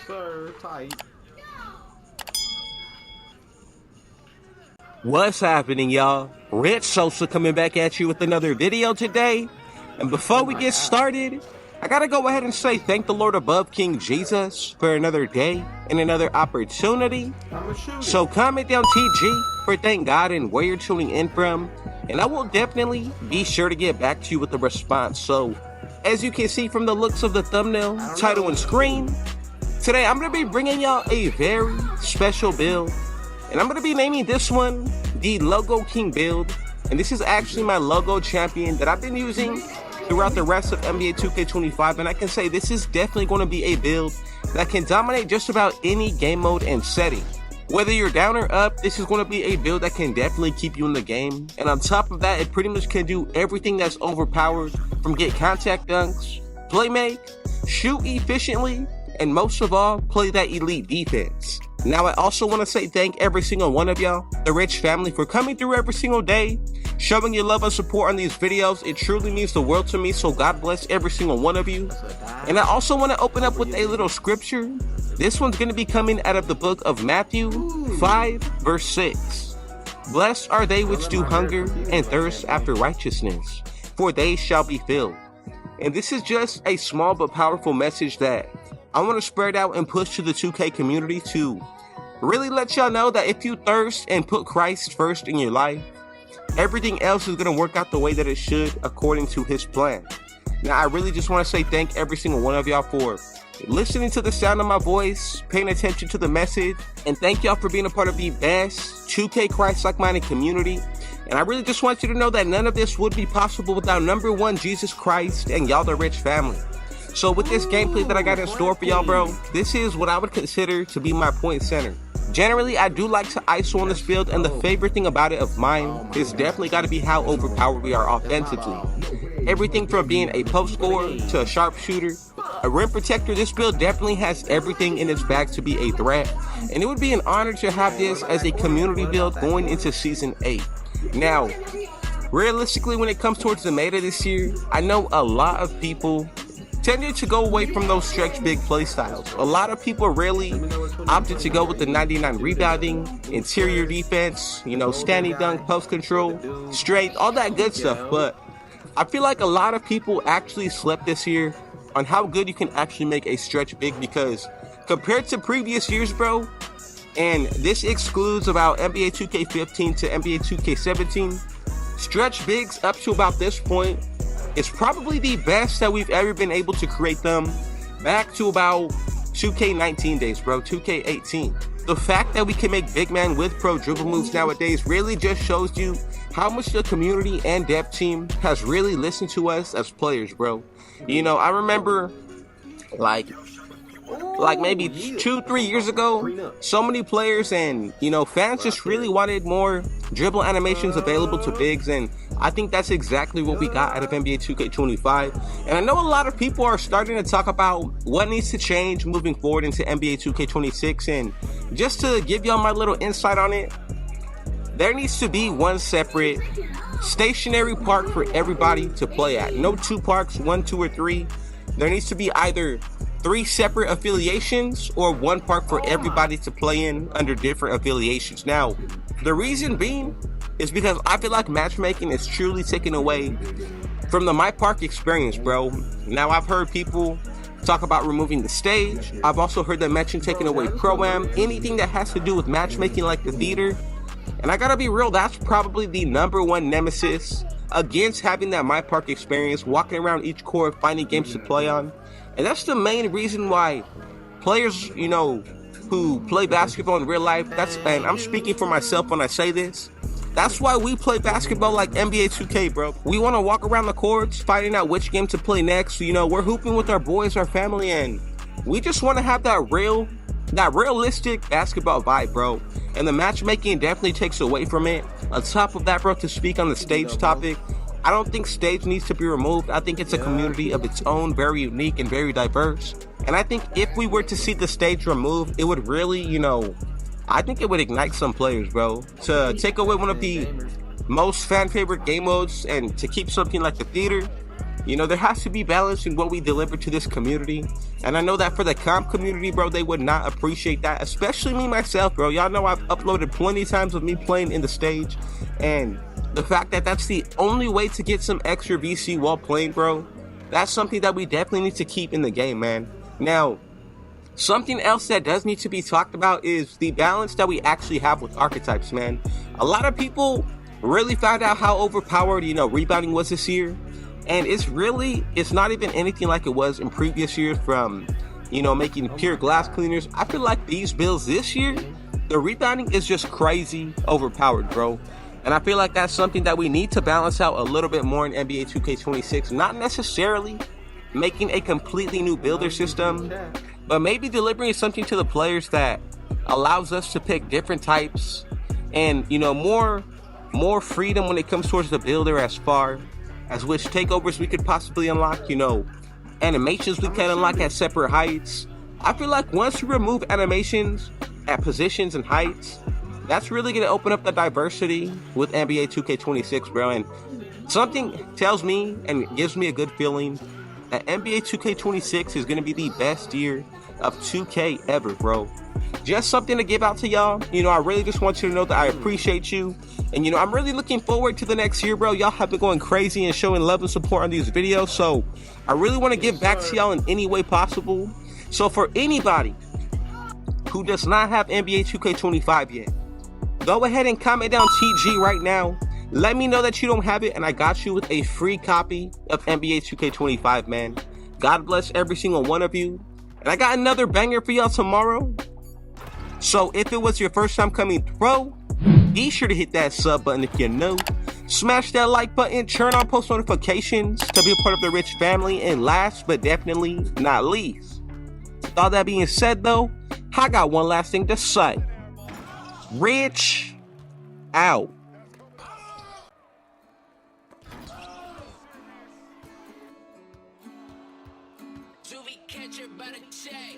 sir, tight. What's happening, y'all? Rich Sosa coming back at you with another video today. And before we get started, I gotta go ahead and say thank the Lord above, King Jesus, for another day and another opportunity. So comment down TG for thank God and where you're tuning in from, and I will definitely be sure to get back to you with the response. So, as you can see from the looks of the thumbnail, title, and screen, today I'm gonna be bringing y'all a very special build. And I'm going to be naming this one the Logo King build. And this is actually my logo champion that I've been using throughout the rest of NBA 2K25. And I can say this is definitely going to be a build that can dominate just about any game mode and setting. Whether you're down or up, this is going to be a build that can definitely keep you in the game. And on top of that, it pretty much can do everything that's overpowered, from get contact dunks, play make, shoot efficiently, and most of all, play that elite defense. Now, I also want to say thank every single one of y'all, the Rich family, for coming through every single day, showing your love and support on these videos. It truly means the world to me, so God bless every single one of you. And I also want to open up with a little scripture. This one's going to be coming out of the book of Matthew 5, verse 6. Blessed are they which do hunger and thirst after righteousness, for they shall be filled. And this is just a small but powerful message that I want to spread out and push to the 2K community to really let y'all know that if you thirst and put Christ first in your life, everything else is going to work out the way that it should according to his plan. Now, I really just want to say thank every single one of y'all for listening to the sound of my voice, paying attention to the message, and thank y'all for being a part of the best 2K Christ like-minded community. And I really just want you to know that none of this would be possible without number one, Jesus Christ, and y'all the Rich family. So with this gameplay that I got in store for y'all, bro, this is what I would consider to be my point center. Generally, I do like to ISO on this build, and the favorite thing about it of mine is definitely got to be how overpowered we are offensively. Everything from being a post scorer to a sharpshooter, a rim protector, this build definitely has everything in its bag to be a threat. And it would be an honor to have this as a community build going into Season 8. Now, realistically, when it comes towards the meta this year, I know a lot of people tended to go away from those stretch big play styles. A lot of people really opted to go with the 99 rebounding, interior defense, standing dunk, post control, strength, all that good stuff. But I feel like a lot of people actually slept this year on how good you can actually make a stretch big, because compared to previous years, bro, and this excludes about NBA 2K15 to NBA 2K17, stretch bigs up to about this point, it's probably the best that we've ever been able to create them back to about 2K19 days, bro, 2K18. The fact that we can make big man with pro dribble moves nowadays really just shows you how much the community and dev team has really listened to us as players, bro. I remember like maybe 2-3 years ago, so many players and fans just really wanted more dribble animations available to bigs, and I think that's exactly what we got out of NBA 2K25. And I know a lot of people are starting to talk about what needs to change moving forward into NBA 2K26, and just to give y'all my little insight on it, there needs to be one separate stationary park for everybody to play at. No two parks, 1, 2, or 3. There needs to be either 3 separate affiliations or one park for everybody to play in under different affiliations. Now, the reason being is because I feel like matchmaking is truly taken away from the My Park experience, bro. Now, I've heard people talk about removing the stage. I've also heard them mention taking away Pro-Am, anything that has to do with matchmaking like the theater. And I gotta be real, that's probably the number one nemesis against having that My Park experience, walking around each court, finding games to play on. And that's the main reason why players, who play basketball in real life, and I'm speaking for myself when I say this, that's why we play basketball like NBA 2K, bro. We want to walk around the courts, finding out which game to play next. We're hooping with our boys, our family, and we just want to have that realistic basketball vibe, bro. And the matchmaking definitely takes away from it. On top of that, bro, to speak on the stage topic, I don't think stage needs to be removed. I think it's a community of its own, very unique and very diverse. And I think if we were to see the stage removed, it would really, I think it would ignite some players, bro. To take away one of the most fan favorite game modes and to keep something like the theater, You know, there has to be balance in what we deliver to this community. And I know that for the comp community, bro, they would not appreciate that. Especially me, myself, bro. Y'all know I've uploaded plenty of times of me playing in the stage. And the fact that that's the only way to get some extra VC while playing, bro, that's something that we definitely need to keep in the game, man. Now, something else that does need to be talked about is the balance that we actually have with archetypes, man. A lot of people really found out how overpowered, you know, rebounding was this year. And it's not even anything like it was in previous years from, you know, making pure glass cleaners. I feel like these builds this year, the rebounding is just crazy overpowered, bro. And I feel like that's something that we need to balance out a little bit more in NBA 2K26. Not necessarily making a completely new builder system, but maybe delivering something to the players that allows us to pick different types and, you know, more freedom when it comes towards the builder as far as which takeovers we could possibly unlock, you know, animations we can unlock at separate heights. I feel like once we remove animations at positions and heights, that's really going to open up the diversity with NBA 2K26, bro. And something tells me and gives me a good feeling that NBA 2K26 is going to be the best year of 2K ever, bro. Just something to give out to y'all. You know, I really just want you to know that I appreciate you. And, you know, I'm really looking forward to the next year, bro. Y'all have been going crazy and showing love and support on these videos. So I really want to give back to y'all in any way possible. So for anybody who does not have NBA 2K25 yet, go ahead and comment down TG right now. Let me know that you don't have it, and I got you with a free copy of NBA 2K25, man. God bless every single one of you. And I got another banger for y'all tomorrow. So if it was your first time coming through, be sure to hit that sub button if you're new. Smash that like button, turn on post notifications to be a part of the Rich family. And last but definitely not least, with all that being said though, I got one last thing to say. Rich out. Catch her by the check.